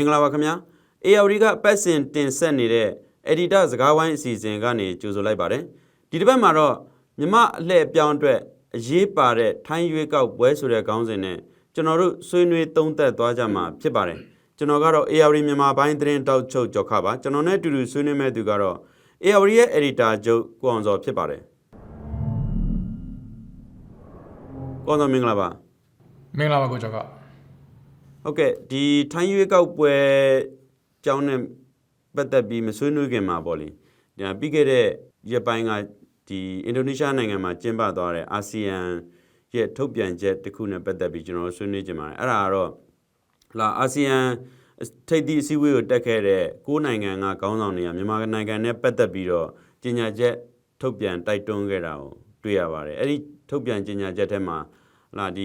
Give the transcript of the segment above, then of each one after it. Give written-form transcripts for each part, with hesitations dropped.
င်္ဂလာပါခင်ဗျာ ARD ကပတ်စဉ်တင်ဆက်နေတဲ့ Editor စကားဝိုင်းအစီအစဉ်ကနေကြိုဆိုလိုက်ပါတယ်ဒီတစ်ပတ်မှာတော့မြမအလှည့်ပြောင်းအတွက်အရေးပါတဲ့ထိုင်းရွေးကောက်ပွဲဆိုတဲ့ခေါင်းစဉ်နဲ့ကျွန်တော်တို့ဆွေးနွေးသုံးသပ်သွားကြမှာဖြစ်ပါတယ်ကျွန်တော်ကတော့ ARD မြန်မာပိုင်းသတင်းတောက်ချုပ်ကြော်ခပါကျွန်တော်နဲ့အတူတူဆွေးနွေးမဲ့သူကတော့ ARD ရဲ့ Editor ချုပ်ကိုအောင်စောဖြစ်ပါတယ်ကိုအောင်စောမင်္ဂလာပါမင်္ဂလာပါကိုကျော်ကဟုတ်ကဲ့ဒီထိုင်းရွေးကောက်ပွဲကျောင်းနဲ့ပတ်သက်ပြီးမဆွေးနွေးခင်မှာပေါ့လေဒါပြီးခဲ့တဲ့ရက်ပိုင်းကဒီအင်ဒိုနီးရှားနိုင်ငံမှာကျင်းပသွားတဲ့အာဆီယံရဲ့ထုတ်ပြန်ချက်တစ်ခုနဲ့ပတ်သက်ပြီးကျွန်တော်ဆွေးနွေးကြပါတယ်အဲ့ဒါကတော့အာဆီယံထိပ်သီးအစည်းအဝေးကိုတက်ခဲ့တဲ့9နိုင်ငံကခေါင်းဆောင်တွေကမြန်မာနိုင်ငံနဲ့ပတ်သက်ပြီးတော့ကြေညာချက်ထုတ်ပြန်တိုက်တွန်းခဲ့တာကိုတွေ့ရပါတယ်အဲ့ဒီထုတ်ပြန်ကြေညာချက်ထဲမှာဒ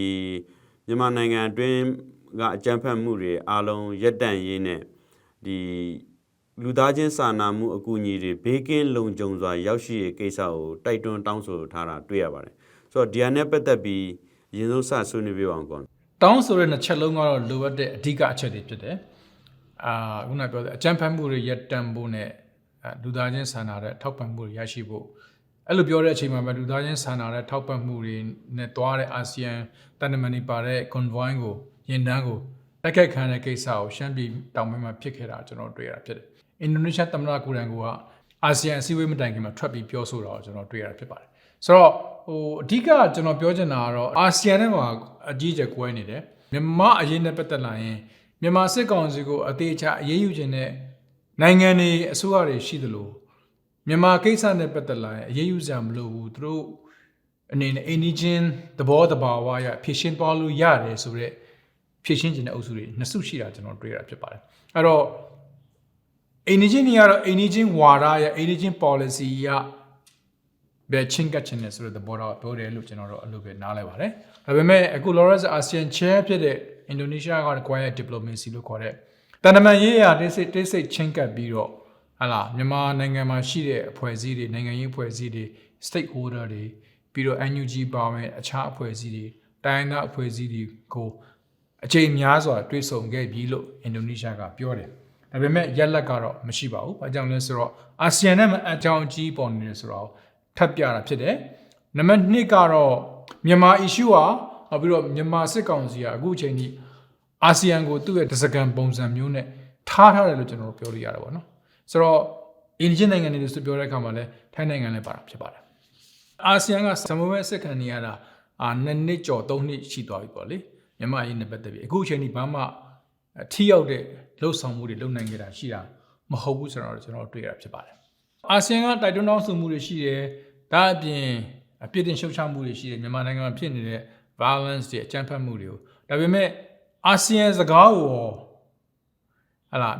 ီမြန်မာနိုင်ငံအတွင်းကအကြမ်းဖက်မှုတွေအားလုံးရပ်တန့်ရေးနဲ့ဒီလူသားချင်းစာနာမှုအကူအညီတွေဘေးကင်းလုံခြုံစွာရောက်ရှိရေးကိစ္စကိုတိုက်တွန်းတောင်းဆိုထားတာတွေ့ရပါတယ်ဆိုတော့ဒီဟာနဲ့ပတ်သက်ပြီးအရင်ဆုံးစဆွေးနွေးပြအောင်ကောတောင်းဆိုတဲ့နှစ်ချက်လုံးကတော့လိုအပ်တဲ့အဓိကအချက်တွေဖြစ်တယ်ခုနပြောတဲ့အကြမ်းဖက်မှုတွေရပ်တန့်ဖို့နဲ့လူသားချင်းစာနာတဲ့ထောက်ပံ့မှုတွေရရှိဖို့အဲ့လိုပြောတဲ့အချိန်မှာပဲလူသားချင်းစာနာတဲ့ထောက်ပံ့မှုတွေနဲ့တွားတဲ့အာဆီယံတန်တမန်တွေပါတဲ့ convoy ကိုရင်တန်းကိုတိုက်ခိုက်ခံတဲ့ကိစ္စကိုရှမ်းပြည်တောင်ပိုင်းမှာဖြစ်ခဲ့တာကျွန်တော်တွေ့ရတာဖြစ်တယ်။အင်ဒိုနီးရှားသမ္မတကိုယ်တိုင်ကအာဆီယံအစည်းအဝေးမတိုင်ခင်မှာထွက်ပြီးပြောဆိုတာကိုကျွန်တော်တွေ့ရတာဖြစ်ပါတယ်။ဆိုတော့အဓိကကျွန်တော်ပြောချင်တာကတော့အာဆီယံနဲ့မှာအကြီးအကျယ်ကွဲနေတယ်။မြန်မာအရေးနဲ့ပတ်သက်လာရင်မြန်မာစစ်ကောင်စီကိုအသေးချာအရေးယူခြင်းနဲ့နိုင်ငံတွေအစိုးရတွေရှိသလိုမြန်မာကိစ္စနဲ့ပတ်သက်လာရင်အရေးယူစရာမလိုဘူးသူတို့အနေနဲ့အိန္ဒိချင်းသဘောတဘာဝရဖြည့်ရှင်းသွားလို့ရတယ်ဆိုတော့ဖြည့်ရှင်းခြင်းတဲ့အုပ်စုတွေနှစ်စုရှိတာကျွန်တော်တွေ့ရတာဖြစ်ပါတယ်အဲ့တော့အိန္ဒိချင်းတွေကတော့အိန္ဒိချင်းဝါဒရအိန္ဒိချင်း policy ရဘယ်ချင်းကချင်းနဲ့ဆိုတဲ့သဘောတော့ပြောတယ်လို့ကျွန်တော်တို့အလုပ်ပဲနားလဲပါတယ်ဒါပေမဲ့အခု Lawrence ASEAN Chair ဖြစ်တဲ့အင်ဒိုနီးရှားက Quiet Diplomacy လို့ခေါ်တဲ့တန်တမန်ရေးရာတိတ်ဆိတ်ချင်းကပ်ပြီးတော့မြန်မာနိုင်ငံမှာရှိတဲ့အဖွဲ့အစည်းတွေနိုင်ငံရေးအဖွဲ့အစည်းတွေ stakeholder တွေပြီးတော့ NUG ပါမယ်အခြားအဖွဲ့အစည်းတွေတိုင်းဒေသအဖွဲ့အစည်းတွေကိုအချိန်များစွာတွေ့ဆုံခဲ့ပြီလို့အင်ဒိုနီးရှားကပြောတယ်။ဒါပေမဲ့ရက်လက်ကတော့မရှိပါဘူး။ဘာကြောင့်လဲဆိုတော့အာဆီယံနဲ့အကြောင်းကြီးပေါ်နေတယ်ဆိုတော့ထပ်ပြတာဖြစ်တယ်။နံပါတ်2ကတော့မြန်မာ issue ဟာပြီးတော့မြန်မာစစ်ကောင်စီကအခုအချိန်ကြီးအာဆီယံကိုသူ့ရဲ့တစကန်ပုံစံမျိုးနဲ့ထားတယ်လို့ကျွန်တော်တို့ပြောလို့ရတယ်ပေါ့နော်။ဆိုတော့အင်ဒီဂျင်နိုင်ငံတွေဆိုပြောတဲ့အခါမှာလည်းထိုင်းနိုင်ငံလည်းပါတာဖြစ်ပါတယ်။အာဆီယံကစမဝဲစစ်ခံနေရတာ2နှစ်ကျော်3နှစ်ရှိသွားပြီပေါ့လေ။မြန်မာအရေးနဲ့ပတ်သက်ပြီးအခုအချိန်ဒီဘာမှထိရောက်တဲ့လှုပ်ဆောင်မှုတွေလုပ်နိုင်ကြတာရှိတာမဟုတ်ဘူးဆိုတော့ကျွန်တော်တွေ့ရတာဖြစ်ပါတယ်။အာဆီယံကတိုက်တွန်းတောင်းဆိုမှုတွေရှိတယ်။ဒါအပြင်အပြစ်တင်ရှုတ်ချမှုတွေရှိတယ်မြန်မာနိုင်ငံမှာဖြစ်နေတဲ့ violence တွေအကြမ်းဖက်မှုတွေကိုဒါပေမဲ့အာဆီယံစကားကိ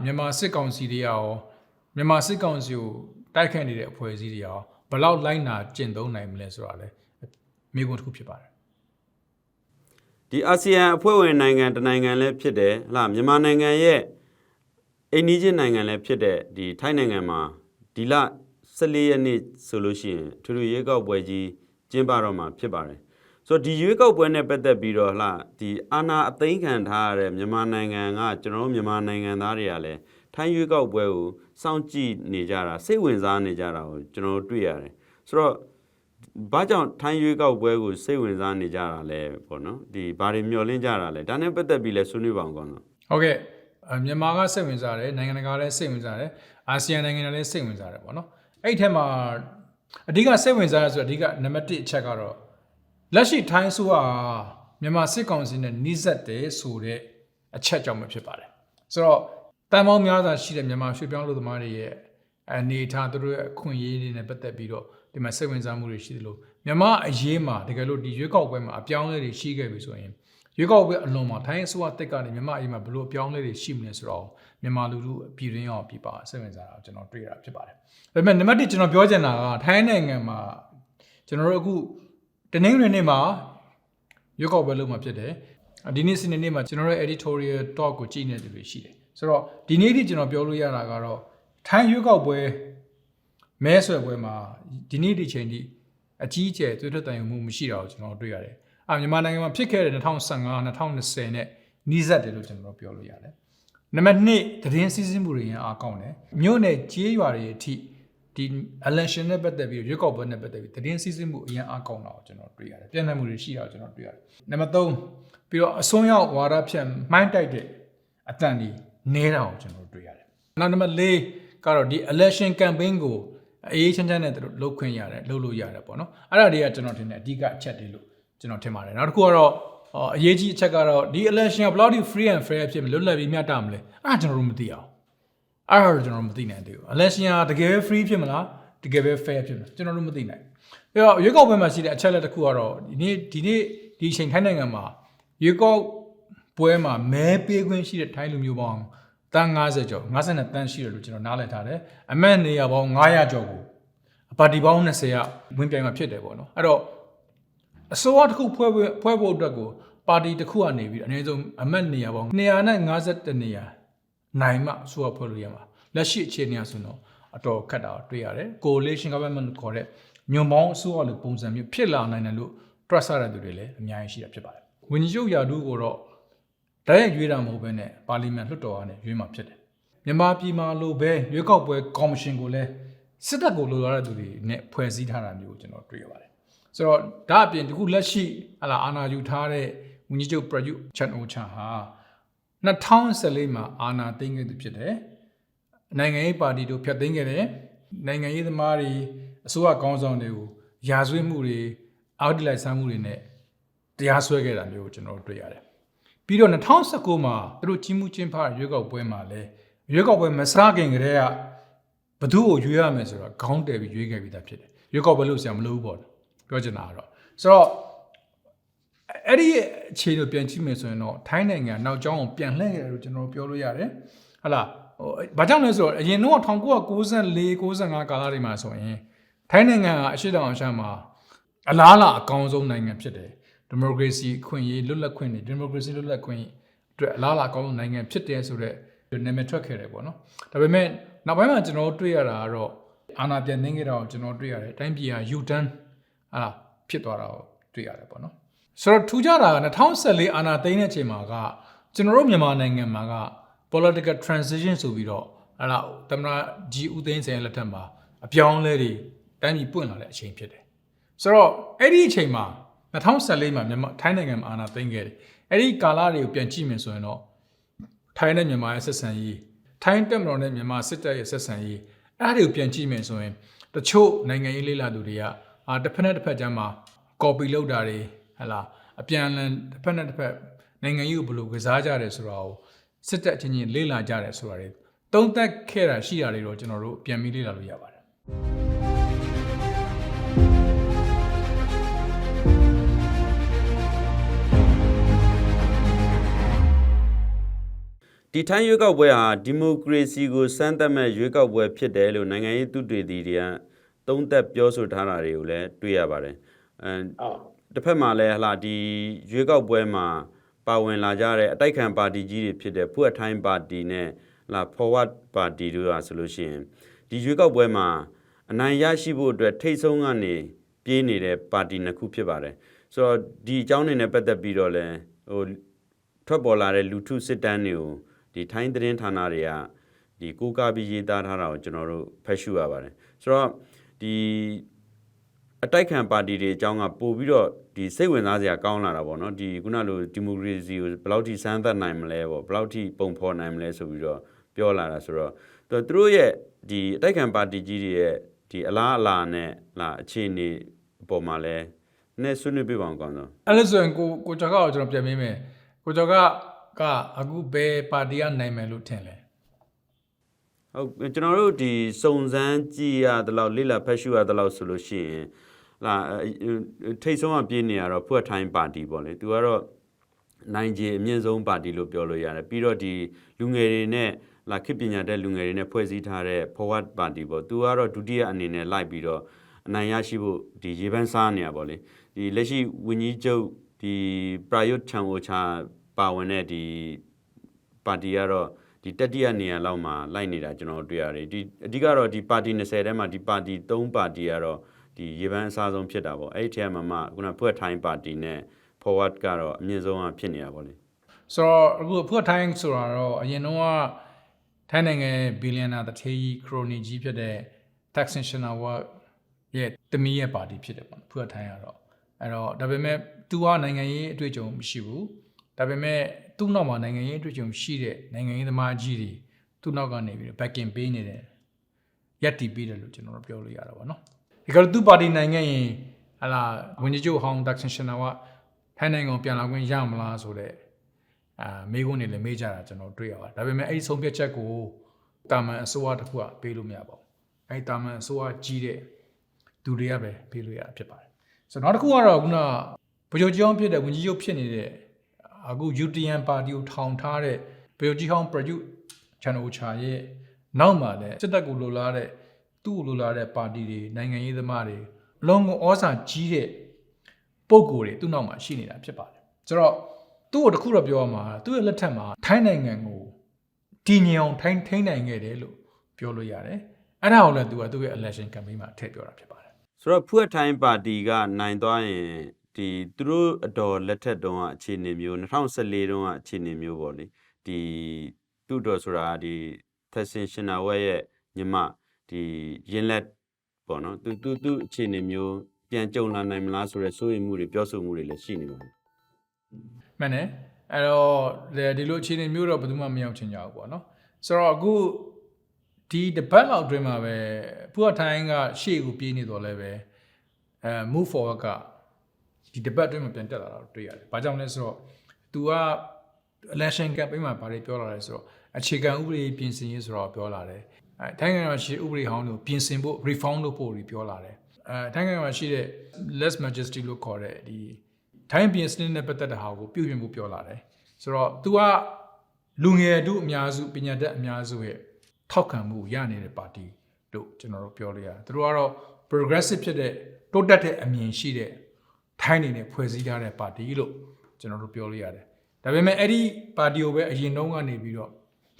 ုမြန်မာစစ်ကောင်စီတွေရောမြန်မာစစ်ကောင်စီကိုတိုက်ခိုက်နေတဲ့အဖွဲ့အစည်းတွေရောဘယ်လောက်လိုက်နာကျင့်သုံးနိုင်မလဲဆိုတာလည်းမေးခွန်းတစ်ခုဖြစ်ပါတယ်ဒီအာဆီယံအဖွဲ့ဝင်နိုင်ငံတနိုင်ငံလည်းဖြစ်တယ်မြန်မာနိုင်ငံရဲ့အိန္ဒိယနိုင်ငံလည်းဖြစ်တဲ့ဒီထိုင်းနိုင်ငံမှာဒီလ14ရက်နေ့ဆိုလို့ရှိရင်ထူးထူးရွေးကောက်ပွဲကြီးကျင်းပတော့မှာဖြစ်ပါတယ်ဆိုတော့ဒီရွေးကောက်ပွဲနဲ့ပတ်သက်ပြီးတော့ဒီအာဏာအသိမ်းခံထားရတဲ့မြန်မာနိုင်ငံကကျွန်တော်တို့မြန်မာနိုင်ငံသားတွေကလည်းထိုင်းရွေးကောက်ပွဲကိုစောင့်ကြည့်နေကြတာစိတ်ဝင်စားနေကြတာကိုကျွန်တော်တို့တွေ့ရတယ်ဆိုတော့ဘာကြောင့်ထိုင်းရွေးကောက်ပွဲကိုစိတ်ဝင်စားနေကြတာလဲပေါ့နော်ဒီဘာတွေမျှော်လင့်ကြတာလဲဒါနဲ့ပတ်သက်ပြီးလဲဆွေးနွေးပါအောင်ကောနော်ဟုတ်ကဲ့မြန်မာကစိတ်ဝင်စားတယ်နိုင်ငံတကာလည်းစိတ်ဝင်စားတယ်အာဆီယံနိုင်ငံတွေလည်းစိတ်ဝင်စားတယ်ပေါ့နော်အဲ့ဒီထက်မှာအဓိကစိတ်ဝင်စားရဆိုအဓိကနံပါတ်1အချက်ကတော့လက်ရှိထိုင်းဆိုမြန်မာစစ်ကောင်စီနဲ့နှိစက်တယ်ဆိုတဲ့အချက်ကြောင့်ပဲဖြစ်ပါတယ်ဆိုတော့တန်ပေါင်းများစွာရှိတဲ့မြန်မာရွှေ့ပြောင်းလူသမားတွေရဲ့အနေထားသူတို့ရဲ့အခွင့်အရေးတွေနဲ့ပတ်သက်ပြီးတော့ဒီမှာစိတ်ဝင်စားမှုတွေရှိတယ်လို့မြန်မာအရေးမှာတကယ်လို့ဒီရွေးကောက်ပွဲမှာအပြောင်းအလဲတွေရှိခဲ့ပြီဆိုရင်ရွေးကောက်ပွဲအလွန်မှာထိုင်းအစိုးရတက်ကနေမြန်မာအရေးမှာဘလို့အပြောင်းအလဲတွေရှိမလဲဆိုတော့မြန်မာလူထုပြည်တွင်းအောင်ပြပါစိတ်ဝင်စားတာကျွန်တော်တွေ့ရတာဖြစ်ပါတယ်ဒါပေမဲ့နံပါတ်1ကျွန်တော်ပြောချင်တာကထိုင်းနိုင်ငံမှာကျွန်တော်တို့အခုတနင်္ဂနွေနေ့မှာရွေးကောက်ပွဲလုပ်မှာဖြစ်တယ်ဒီနေ့စနေနေ့မှာကျွန်တော်တို့ Editorial Talk ကိုကြည့်နေတယ်လို့ရှိတယ်ဆိုတော့ဒီနေ့ထိကျွန်တော်ပြောလို့ရတာကတော့ထိုင်းရွေးကောက်ပွဲမဲဆွယ်ပွဲမှာဒီနေ့ဒီချိန်ထိအကြီးအကျယ်သွေးထွက်တန်ရုံမှုမရှိတာကိုကျွန်တော်တွေ့ရတယ်မြန်မာနိုင်ငံမှာဖြစ်ခဲ့တဲ့2015 2020နဲ့နှီးစပ်တယ်လို့ကျွန်တော်ပြောလို့ရတယ် နံပါတ်2သတင်းစီးဆင်းမှုတွေရင်အားကောင်းတယ်မြို့နယ်ကြေးရွာတွေအထိဒီ election နဲ့ပတ်သက်ပြီးရွေးကောက်ပွဲနဲ့ပတ်သက်ပြီးသတင်းစီးဆင်းမှုအရင်အားကောင်းတာကိုကျွန်တော်တွေ့ရတယ်ပြန်လည်မှုတွေရှိတာကိုကျွန်တော်တွေ့ရတယ်နံပါတ်3ပြီးတော့အစွန်းရောက်ဝါဒဖြန့်မှိုင်းတိုက်တဲ့အတန်ဒီနေတာကိုကျွန်တော်တွေ့ရတယ်နောက်နံပါတ်4ကတော့ဒီ election campaign ကိုအေးချမ်းချမ်းနဲ့တို့လုပ်ခွင့်ရတယ်လုပ်လို့ရတယ်ပေါ့နော်အဲ့ဒါတွေကကျွန်တော်ထင်တယ်အဓိကအချက်တွေလို့ကျွန်တော်ထင်ပါတယ်နောက်တစ်ခုကတော့အရေးကြီးအချက်ကတော့ဒီ election ကဘယ်လောက်ထိ free and fair ဖြစ်မလဲလွတ်လပ်ပြီးမျှတမလဲအဲ့ဒါကျွန်တော်တို့မသိအောင်အဲ့ဒါကျွန်တော်မသိနိုင်သေးဘူး election ကတကယ် free ဖြစ်မလားတကယ်ပဲ fair ဖြစ်မလားကျွန်တော်တို့မသိနိုင်ဘူးအဲ့တော့ရွေးကောက်ပွဲမှာရှိတဲ့အချက်လက်တစ်ခုကတော့ဒီနေ့ဒီအချိန်ထိုင်းနိုင်ငံမှာရွေးကောက်ပွဲမှာမဲပေးခွင့်ရှိတဲ့ထိုင်းလူမျိုးပေါင်းတန်း50ကျော်52တန်းရှိတယ်လို့ကျွန်တော်နားလည်ထားတယ်အမတ်နေရာပေါင်း900ကျော်ကိုပါတီပေါင်း20ကဝင်ပြိုင်မှာဖြစ်တယ်ပေါ့နော်အဲ့တော့အစိုးရတစ်ခုဖွဲ့ဖို့အတွက်ကိုပါတီတစ်ခုကနေပြီးအနည်းဆုံးအမတ်နေရာပေါင်း251နေရာနိုင်မှအစိုးရဖွဲ့လို့ရမှာလက်ရှိအခြေအနေအရဆိုတော့အတော်ခက်တာတွေ့ရတယ် coalition government ခေါ်တဲ့ညွန်ပေါင်းအစိုးရလိုပုံစံမျိုးဖြစ်လာနိုင်တယ်လို့ trust ရတဲ့သူတွေလည်းအများကြီးရှိတာဖြစ်ပါတယ်ဝန်ကြီးချုပ်ယာဒူးကိုတော့တိုက်ရိုက်ရွေးတာမဟုတ်ဘဲနဲ့ပါလီမန်လွှတ်တော်ကနေရွေးမှာဖြစ်တယ်မြန်မာပြည်မှာလိုပဲရွေးကောက်ပွဲကော်မရှင်ကိုလည်းစစ်တပ်ကိုလိုလားတဲ့သူတွေနဲ့ဖွဲ့စည်းထားတာမျိုးကိုကျွန်တော်တွေ့ရပါတယ်ဆိုတော့ဒါအပြင်ဒီခုလက်ရှိအာဏာယူထားတဲ့ဝန်ကြီးချုပ်ပရယုချန်အိုချာဟာ2014မှာအာဏာသိမ်းခဲ့သူဖြစ်တယ်နိုင်ငံရေးပါတီတို့ဖျက်သိမ်းခဲ့တယ်နိုင်ငံရေးသမားတွေအစိုးရကောင်းဆောင်တွေကိုရာဇဝတ်မှုတွေအောက်တလိုက်ဆမ်းမှုတွေနဲ့တရားစွဲခဲ့တာမျိုးကိုကျွန်တော်တွေ့ရတယ်ပြီးတော့2019မှာသူတို့ကြီးမှုချင်းဖားရွေးကောက်ပွဲမှာလဲရွေးကောက်ပွဲမစခင်ကတည်းကဘသူ့ကိုရွေးရမယ်ဆိုတော့ခေါင်းတယ်ပြီးရွေးခဲ့ပြီးသားဖြစ်တယ်ရွေးကောက်ပွဲလို့ဆရာမလို့ဘူးပေါ့ပြောချင်တာကတော့ဆိုတော့အဲ့ဒီအခြေအနေပြန်ကြည့်မယ်ဆိုရင်တော့ထိုင်းနိုင်ငံနောက်ကျောင်းကိုပြန်လှည့်ရတယ်လို့ကျွန်တော်ပြောလို့ရတယ်ဟုတ်လားဘာကြောင့်လဲဆိုတော့အရင်တော့1994 95ကာလတွေမှာဆိုရင်ထိုင်းနိုင်ငံကအရှေ့တောင်အာရှမှာအလားအလာအကောင်းဆုံးနိုင်ငံဖြစ်တယ်ဒီမိုကရေစီခွင့်ရေးလွတ်လပ်ခွင့်တွေဒီမိုကရေစီလွတ်လပ်ခွင့်အတွက်အလားအလာအကောင်းဆုံးနိုင်ငံဖြစ်တယ်ဆိုတော့နာမည်ထွက်ခဲ့တယ်ပေါ့နော်ဒါပေမဲ့နောက်ပိုင်းမှာကျွန်တော်တွေ့ရတာကတော့အာဏာပြန်သိမ်းခဲ့တာကိုကျွန်တော်တွေ့ရတယ်တိုင်းပြည်က U-turn ဖြစ်သွားတာကိုတွေ့ရတယ်ပေါ့နော်ဆိုတော့ထူးခြားတာက2014အာဏာသိမ်းတဲ့အချိန်မှာကကျွန်တော်တို့မြန်မာနိုင်ငံမှာက political transition ဆိုပြီးတော့သမ္မတကြီးဦးသိန်းစိန်လက်ထက်မှာအပြောင်းလဲတွေတိုင်းပြည်ပွင့်လာတဲ့အချိန်ဖြစ်တယ်ဆိုတော့အဲ့ဒီအချိန်မှာ2014မှာမြန်မာထိုင်းနိုင်ငံမှာအာဏာသိမ်းခဲ့တယ်အဲ့ဒီကာလတွေကိုပြန်ကြည့်မယ်ဆိုရင်တော့ထိုင်းနဲ့မြန်မာရဲ့ဆက်ဆံရေးထိုင်းတပ်မတော်နဲ့မြန်မာစစ်တပ်ရဲ့ဆက်ဆံရေးအဲ့ဒါတွေကိုပြန်ကြည့်မယ်ဆိုရင်တချို့နိုင်ငံရေးလေ့လာသူတွေကတစ်ဖက်နဲ့တစ်ဖက်ကြားမှာ copy လုပ်တာတွေအပြန်အလှန်တစ်ဖက်နဲ့တစ်ဖက်နိုင်ငံရေးကိုဘယ်လိုကစားကြတယ်ဆိုတာကိုစစ်တပ်ချင်းချင်းလေ့လာကြတယ်ဆိုတာတွေသုံးသပ်ခဲ့တာရှိတာတွေတော့ကျွန်တော်တို့ပြန်ပြီးလေ့လာလို့ရပါတယ်ဒီထိုင်းရွေးကောက်ပွဲဟာဒီမိုကရေစီကိုစမ်းသပ်မဲ့ရွေးကောက်ပွဲဖြစ်တယ်လို့နိုင်ငံရေးသူတွေတွေကသုံးသပ်ပြောဆိုထားတာတွေကိုလည်းတွေ့ရပါတယ်တစ်ဖက်မှာလည်းဒီရွေးကောက်ပွဲမှာပါဝင်လာကြတဲ့အတိုက်ခံပါတီကြီးတွေဖြစ်တဲ့ဖွတ်ထိုင်းပါတီနဲ့forward ပါတီတို့ဟာဆိုလို့ရှိရင်ဒီရွေးကောက်ပွဲမှာအနိုင်ရရှိဖို့အတွက်ထိတ်ဆုံးကနေပြေးနေတဲ့ပါတီနှစ်ခုဖြစ်ပါတယ်ဆိုတော့ဒီအကြောင်းတွေနဲ့ပတ်သက်ပြီးတော့လည်းထွက်ပေါ်လာတဲ့လူထုစစ်တမ်းတွေကိုဒီထိုင်းသတင်းဌာနတွေကဒီကိုးကားပြီးရေးသားထားတာကိုကျွန်တော်တို့ဖတ်ရှုရပါတယ်ဆိုတော့ဒီအတိုက်ခံပါတီတွေအကြောင်းကပို့ပြီးတော့ဒီစိတ်ဝင်စားစရာကောင်းလာတာပေါ့နော်ဒီခုနလိုဒီမိုကရေစီကိုဘယ်လောက်ထိစမ်းသပ်နိုင်မလဲပေါ့ဘယ်လောက်ထိပုံဖော်နိုင်မလဲဆိုပြီးတော့ပြောလာတာဆိုတော့သူတို့ရဲ့ဒီအတိုက်ခံပါတီကြီးတွေရဲ့ဒီအလားအလာနဲ့အခြေအနေအပေါ်မှာလဲနည်းဆွေးနွေးပြပါအောင်ကောင်းတော့အဲ့လိုဆိုရင်ကိုကျော်ကတော့ကျွန်တော်ပြန်မေးမယ်ကိုကျော်ကအခုဘယ်ပါတီကနိုင်မယ်လို့ထင်လဲဟုတ်ကျွန်တော်တို့ဒီစုံစမ်းကြည့်ရတဲ့လောက်လိလာဖက်ရှုရတဲ့လောက်ဆိုလို့ရှိရင်ထိတ်ဆုံးကပြေးနေရတော့ဖွတ်ထိုင်းပါတီပေါ့လေသူကတော့နိုင်ခြေအမြင့်ဆုံးပါတီလို့ပြောလို့ရတယ်ပြီးတော့ဒီလူငယ်တွေနဲ့ခေတ်ပညာတဲ့လူငယ်တွေနဲ့ဖွဲ့စည်းထားတဲ့ forward ပါတီပေါ့သူကတော့ဒုတိယအနေနဲ့လိုက်ပြီးတော့အနိုင်ရရှိဖို့ဒီရေပန်းစားနေရပေါ့လေဒီလက်ရှိဝန်ကြီးချုပ်ဒီပရာယုတ်ချန်အိုချာပါဝင်တဲ့ဒီပါတီကတော့ဒီတတိယနေရာလောက်မှာလိုက်နေတာကျွန်တော်တွေ့ရတယ်ဒီအဓိကတော့ဒီပါတီ20ထဲမှာဒီပါတီ3ပါတီကတော့ဒီရေပန်းအစားဆုံးဖြစ်တာပေါ့အဲ့ဒီထဲမှာခုနဖွဲ့ထိုင်းပါတီနဲ့ forward ကတော့အမြင့်ဆုံးဖြစ်နေတာပေါ့လေ ဆိုတော့အခုဖုတ်ထိုင်းဆိုတာတော့အရင်တော့ထိုင်းနိုင်ငံဘီလီယံနာတစ်ထေးကြီးခရိုနီကြီးဖြစ်တဲ့ taxation award ရဲ့တမီးရဲ့ပါတီဖြစ်တယ်ပေါ့ဖုတ်ထိုင်းကတော့အဲ့တော့ဒါပေမဲ့သူကနိုင်ငံရေးအတွေ့အကြုံမရှိဘူးဒါပေမဲ့သူ့နောက်မှာနိုင်ငံရေးအတွေ့အကြုံရှိတဲ့နိုင်ငံရေးသမားကြီးတွေသူ့နောက်ကနေပြီးတော့ backing ပေးနေတယ်ရက်တီးပေးတယ်လို့ကျွန်တော်တို့ပြောလို့ရတာပေါ့နော်ဒီကတော့သူ့ပါတီနိုင်ငံရင်ဟလာဝန်ကြီးချုပ်ဟောင်း taxation award ထိုင်းနိုင်ငံကိုပြန်လာခွင့်ရမလားဆိုတဲ့မေးခွန်းတွေလည်းမေးကြတာကျွန်တော်တွေ့ရပါတယ်ဒါပေမဲ့အဲ့ဒီဆုံးဖြတ်ချက်ကိုတာမန်အစိုးရတစ်ခုကပေးလို့မရပါဘူးအဲ့ဒီတာမန်အစိုးရကြီးတဲ့သူတွေကပဲပေးလို့ရဖြစ်ပါတယ်ဆိုတော့နောက်တစ်ခုကတော့ခုနဗိုလ်ချုပ်ကြီးအောင်ဖြစ်တဲ့ဝန်ကြီးချုပ်ဖြစ်နေတဲ့အခု UTN ပါတီကိုထောင်ထားတဲ့ဗိုလ်ချုပ်ကြီးဟောင်းประยุทธ์ချန်အိုချာရဲ့နောက်မှာလည်းစစ်တပ်ကိုလိုလားတဲ့သူ့ကိုလိုလားတဲ့ပါတီတွေနိုင်ငံရေးသမားတွေအလုံးကိုဩဇာကြီးတဲ့ပုံကိုယ်တွေသူ့နောက်မှာရှိနေတာဖြစ်ပါတယ်ဆိုတော့သူ့ကိုတခုတော့ပြောရမှာသူ့ရဲ့လက်ထက်မှာထိုင်းနိုင်ငံကိုတည်ငြိမ်အောင်ထိန်းနိုင်ခဲ့တယ်လို့ပြောလို့ရတယ်အဲ့ဒါကိုလည်းသူကသူ့ရဲ့ election campaign မှာထည့်ပြောတာဖြစ်ပါတယ်ဆိုတော့ဖုတ်ထိုင်းပါတီကနိုင်သွားရင်ဒီသူတို့အတော်လက်ထက်တုန်းကအခြေအနေမျိုး2014တုန်းကအခြေအနေမျိုးပေါ့လေဒီသူ့တော်ဆိုတာဒီ taxation award ရဲ့ညီမဒီရင်းလက်ပေါ့နော်သူအခြေအနေမျိုးပြန်ကြုံလာနိုင်မလားဆိုတဲ့စိုးရိမ်မှုတွေပြောဆိုမှုတွေလည်းရှိနေပါတယ်မှန်တယ်အဲ့တော့ဒီလိုအခြေအနေမျိုးတော့ဘယ်သူမှမရောက်ချင်ကြဘူးပေါ့နော်ဆိုတော့အခုဒီတပတ်လောက်အတွင်းမှာပဲဖုတ်ထိုင်းကရှေ့ကိုပြေးနေတော့လဲပဲmove forward ကဒီတပတ်အတွင်းမှာပြန်တက်လာတာတွေ့ရတယ်ဘာကြောင့်လဲဆိုတော့ तू က election campaign မှာဘာတွေပြောလာလဲဆိုတော့အခြေခံဥပဒေပြင်ဆင်ရေးဆိုတော့ပြောလာတယ်ထိုင်းနိုင်ငံမှာရှိဥပဒေဟောင်းကိုပြင်ဆင်ဖို့ reform လုပ်ဖို့ပြောလာတယ်ထိုင်းနိုင်ငံမှာရှိတဲ့ less majesty လို့ခေါ်တဲ့ဒီထိုင်းပြည်စနစ်နဲ့ပတ်သက်တဲ့ဟာကိုပြုပြင်ဖို့ပြောလာတယ်ဆိုတော့ तू ကလူငယ်တို့အများစုပညာတတ်အများစုရဲ့ထောက်ခံမှုရနေတဲ့ပါတီလို့ကျွန်တော်တို့ပြောလို့ရတယ်သူတို့ကတော့ progressive ဖြစ်တဲ့တိုးတက်တဲ့အမြင်ရှိတဲ့ထိုင်းနေနဲ့ဖွဲ့စည်းထားတဲ့ပါတီလို့ကျွန်တော်တို့ပြောလို့ရတယ်ဒါပေမဲ့အဲ့ဒီပါတီကိုပဲအရင်တုန်းကနေပြီးတော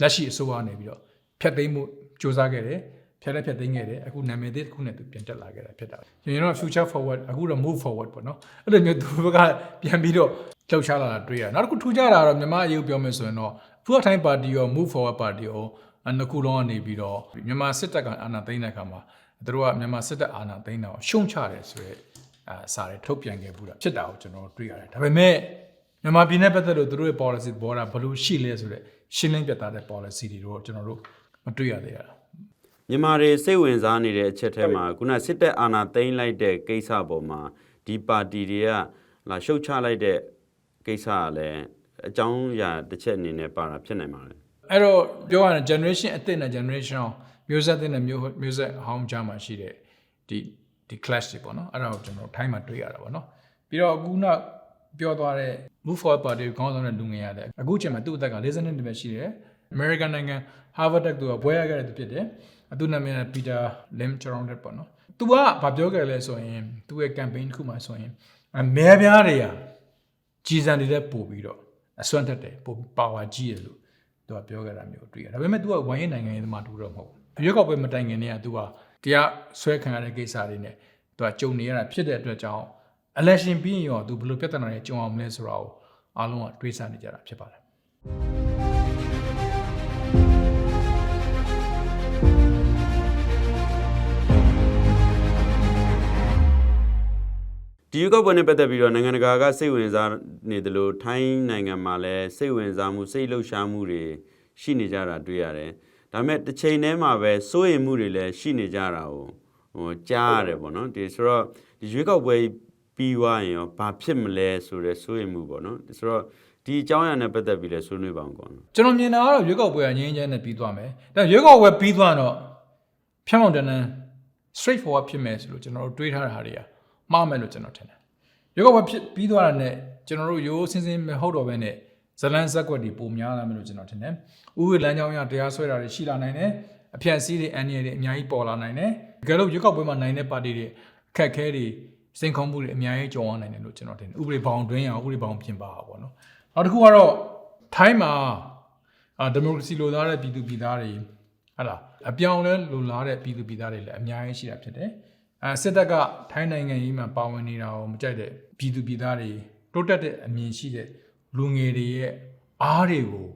့လက်ရှိအစိုးရကနေပြီးတော့ဖျက်သိမ်းမှုစ조사ခဲ့တယ်ဖျက်သိမ်းခဲ့တယ်အခုနာမည်သစ်တစ်ခုနဲ့သူပြန်တက်လာခဲ့တာဖြစ်တာကျွန်တော်တို့ future forward အခုတော့ move forward ပေါ့နော်အဲ့လိုမျိုးသူကပြန်ပြီးတော့လှုပ်ရှားလာတာတွေ့ရနောက်တစ်ခုထူးခြားတာကတော့မြန်မာအရေးကိုပြောမယ်ဆိုရင်တော့ Full Time Party ရော Move Forward Party ရောနှစ်ခုလုံးကနေပြီးတော့မြန်မာစစ်တပ်ကအာဏာသိမ်းတဲ့အခါမှာသူတို့ကမြန်မာစစ်တပ်အာဏာသိမ်းတာကိုရှုံချတယ်ဆိုရဲစာတွေထုတ်ပြန်ခဲ့ဘူးတာဖြစ်တာကိုကျွန်တော်တွေ့ရတယ်ဒါပေမဲ့မြန်မာပြည်နဲ့ပတ်သက်လို့သူတို့ရဲ့ policy ဘောတာဘယ်လိုရှိလဲဆိုတဲ့ရှင်းလင်းပြသတဲ့ policy တွေတော့ကျွန်တော်တို့မတွေ့ရသေးရတာမြန်မာတွေစိတ်ဝင်စားနေတဲ့အချက်ထဲမှာခုနစစ်တပ်အာဏာသိမ်းလိုက်တဲ့ကိစ္စပေါ်မှာဒီပါတီတွေကလာရှုတ်ချလိုက်တဲ့ကိစ္စကလည်းအကြောင်းအရာတစ်ချက်အနေနဲ့ပါတာဖြစ်နိုင်ပါတယ်အဲ့တော့ပြောရရင် generation အသစ်နဲ့ generation မျိုးဆက်အသစ်နဲ့မျိုးဆက်အဟောင်းကြားမှာရှိတဲ့ဒီ clash တွေပေါ့နော်အဲ့ဒါကိုကျွန်တော်ထိုင်းမှာတွေ့ရတာပေါ့နော်ပြီးတော့အခုနောက်ပြောသွားတဲ့ move forward party ခေါင်းဆောင်တဲ့လူငယ်ရတယ်အခုချိန်မှာသူ့အသက်က42နှစ်ပဲရှိတယ် American နိုင်ငံ Harvard တက္ကသိုလ်ကဘွဲရခဲ့တဲ့သူဖြစ်တယ်သူနာမည်က Peter Lim Charoenrat ပေါ့နော်သူကဘာပြောခဲ့လဲဆိုရင်သူ့ရဲ့ campaign တစ်ခုမှာဆိုရင်မဲပြားတွေကကြီးစံတွေတက်ပို့ပြီးတော့အစွမ်းတက်တယ်ပို့ power ကြီးရလို့သူကပြောခဲ့တာမျိုးတွေ့ရဒါပေမဲ့ तू ကဝိုင်းနိုင်ငံရေးသမားတူတော့မဟုတ်ဘူးရွေးကောက်ပွဲမတိုင်ခင်တည်းက तू ကတရားဆွဲခံရတဲ့ကိစ္စတွေနဲ့ तू ကကြုံနေရတာဖြစ်တဲ့အတွက်ကြောင့် election ပြီးရင်ရော तू ဘယ်လိုပြဿနာတွေကြုံအောင်မလဲဆိုတာကိုအားလုံးကတွေးဆနေကြတာဖြစ်ပါတယ်ဒီရွေးကောက်ပွဲနဲ့ပတ်သက်ပြီးတော့နိုင်ငံတကာကစိတ်ဝင်စားနေတယ်လို့ထိုင်းနိုင်ငံမှာလည်းစိတ်ဝင်စားမှုစိတ်လှုပ်ရှားမှုတွေရှိနေကြတာတွေ့ရတယ်။ဒါပေမဲ့တစ်ချိန်တည်းမှာပဲစိုးရိမ်မှုတွေလည်းရှိနေကြတာကိုကြားရတယ်ပေါ့နော်။ဒီဆိုတော့ဒီရွေးကောက်ပွဲပြီးသွားရင်ရောဘာဖြစ်မလဲဆိုတဲ့စိုးရိမ်မှုပေါ့နော်။ဆိုတော့ဒီအကြောင်းအရာနဲ့ပတ်သက်ပြီးလည်းဆွေးနွေးပါအောင်ကော။ကျွန်တော်မြင်တာကတော့ရွေးကောက်ပွဲကငြင်းငြင်းနဲ့ပြီးသွားမယ်။ဒါရွေးကောက်ပွဲပြီးသွားတော့ဖြောင်းတန်း straight forward ဖြစ်မယ်ဆိုလို့ကျွန်တော်တို့တွေးထားတာတွေကမှားမယ်လို့ကျွန်တော်ထင်တယ်ရွေးကောက်ပွဲဖြစ်ပြီးသွားတာနဲ့ကျွန်တော်တို့ရိုးစင်းမဟုတ်တော့ဘဲနဲ့ဇလန်းဇက်ကွက်တွေပုံများလာမယ်လို့ကျွန်တော်ထင်တယ်။ဥပဒေလမ်းကြောင်းအရတရားစွဲတာတွေရှိလာနိုင်တယ်။အဖြတ်စည်းတွေအန်ရတွေအများကြီးပေါ်လာနိုင်တယ်။တကယ်လို့ရွေးကောက်ပွဲမှာနိုင်တဲ့ပါတီတွေအခက်အခဲတွေစိန်ခေါ်မှုတွေအများကြီးကြုံရနိုင်တယ်လို့ကျွန်တော်ထင်တယ်။ဥပဒေဘောင်တွင်းရဥပဒေဘောင်ပြင်ပါပါနော်။နောက်တစ်ခုကတော့ထိုင်းမှာဒီမိုကရေစီလိုလားတဲ့ပြည်သူပြည်သားတွေဟလာအပြောင်းလဲလိုလားတဲ့ပြည်သူပြည်သားတွေလည်းအများကြီးရှိတာဖြစ်တယ်။စစ်တပ်ကထိုင်းနိုင်ငံရေးမှာပါဝင်နေတာကိုမကြိုက်တဲ့ပြည်သူပြည်သားတွေတိုးတက်တဲ့အမြင်ရှိတဲ့လူငယ်တွေရဲ့ အားတွေကို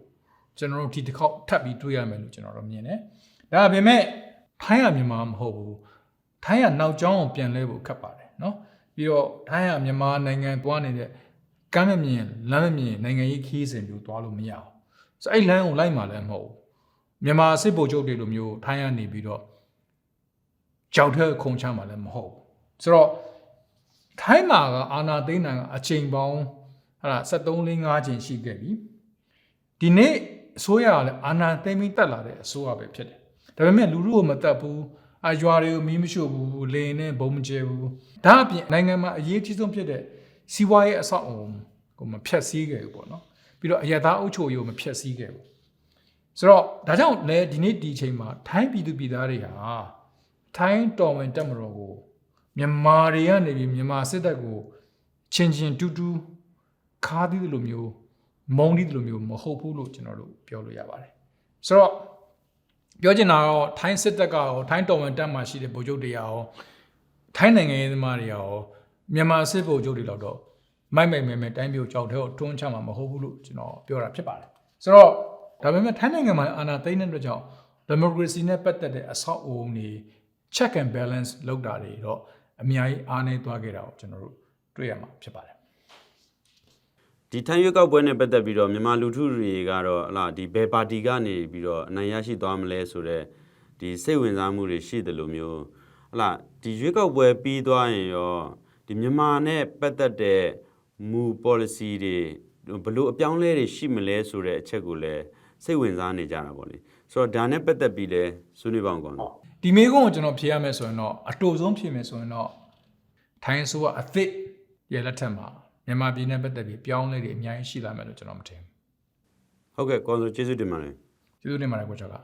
ကျွန်တော်တို့ဒီတစ်ခေါက်ထပ်ပြီးတွေးရမယ်လို့ကျွန်တော်တို့မြင်တယ်ဒါပေမဲ့ထိုင်းရမြန်မာမဟုတ်ဘူးထိုင်းရနောက်ကျောင်းကိုပြန်လဲဖို့ခက်ပါတယ်နော်ပြီးတော့ထိုင်းရမြန်မာနိုင်ငံသွားနေတဲ့ကမ်းမမြင်လမ်းမမြင်နိုင်ငံရေးခီးစဉ်မျိုးသွားလို့မရအောင်ဆိုအဲ့လမ်းကိုလိုက်မှလည်းမဟုတ်ဘူးမြန်မာစစ်ဗိုလ်ချုပ်တွေလိုမျိုးထိုင်းရနေပြီးတော့ကြောက်တဲ့ခုံချမှလည်းမဟုတ်ဘူးဆိုတော့ထိုင်းမှာကအာနာသိန်းနိုင်ငံအချိန်ပေါင်း73-45ချိန်ရှိခဲ့ပြီဒီနေ့အစိုးရကလည်းအာနာသိန်းပြီးတက်လာတဲ့အစိုးရပဲဖြစ်တယ်ဒါပေမဲ့လူလူကိုမတက်ဘူးရွာတွေကိုမီးမရှို့ဘူးလေနဲ့ဘုံမကျဲဘူးဒါအပြင်နိုင်ငံမှာအရေးကြီးဆုံးဖြစ်တဲ့စီးပွားရေးအဆောက်အအုံကိုမဖျက်ဆီးခဲ့ဘူးပေါ့နော်ပြီးတော့အရသာအုပ်ချုပ်ရေးကိုမဖျက်ဆီးခဲ့ဘူးဆိုတော့ဒါကြောင့်လည်းဒီနေ့ဒီအချိန်မှာထိုင်းပြည်သူပြည်သားတွေဟာထိုင်းတော်ဝင်တက်မတော်ကိုမြန်မာတွေကနေပြီးမြန်မာစစ်တပ်ကိုချင်းတူတူခါးသီးလိုမျိုးမုံသီးလိုမျိုးမဟုတ်ဘူးလို့ကျွန်တော်တို့ပြောလို့ရပါတယ်ဆိုတော့ပြောချင်တာတော့ထိုင်းစစ်တပ်ကရောထိုင်းတော်ဝင်တပ်မှာရှိတဲ့ဗိုလ်ချုပ်တွေရောထိုင်းနိုင်ငံရေးသမားတွေရောမြန်မာစစ်ဗိုလ်ချုပ်တွေတော့မိုက်မဲတိုင်းပြည်ကြောက်တဲ့တွန်းချမှာမဟုတ်ဘူးလို့ကျွန်တော်ပြောတာဖြစ်ပါတယ်ဆိုတော့ဒါပေမဲ့ထိုင်းနိုင်ငံမှာအာဏာသိမ်းတဲ့အတွက်ကြောင့် democracy နဲ့ပတ်သက်တဲ့အဆောက်အအုံတွေ check and balance လောက်တာတွေတော့အများကြီးအားနည်းသွားခဲ့တာကိုကျွန်တော်တို့တွေ့ရမှာဖြစ်ပါတယ်ဒီထိုင်းရွေးကောက်ပွဲနဲ့ပတ်သက်ပြီးတော့မြန်မာလူထုတွေကတော့ဒီဘယ်ပါတီကနေပြီးတော့အနိုင်ရရှိသွားမလဲဆိုတော့ဒီစိတ်ဝင်စားမှုတွေရှိတယ်လို့မျိုးဒီရွေးကောက်ပွဲပြီးသွားရင်ရောဒီမြန်မာနဲ့ပတ်သက်တဲ့မူ policy တွေဘယ်လိုအပြောင်းလဲတွေရှိမလဲဆိုတဲ့အချက်ကိုလည်းစိတ်ဝင်စားနေကြတာပေါ့လေဆိုတော့ဒါနဲ့ပတ်သက်ပြီးလဲဆွေးနွေးပါအောင်ကောဒီမေးခွန်းကိုကျွန်တော်ဖြေရမယ်ဆိုရင်တော့အတူဆုံးဖြေမယ်ဆိုရင်တော့ထိုင်းဆိုကအသစ်ရဲ့လက်ထက်မှာမြန်မာပြည်နဲ့ပတ်သက်ပြီးပြောင်းလဲတွေအများကြီးရှိလာမယ်လို့ကျွန်တော်မထင်ဘူးဟုတ်ကဲ့ကောင်းဆိုကျေးဇူးတင်ပါတယ်ကျေးဇူးတင်ပါတယ်ကိုကျော်က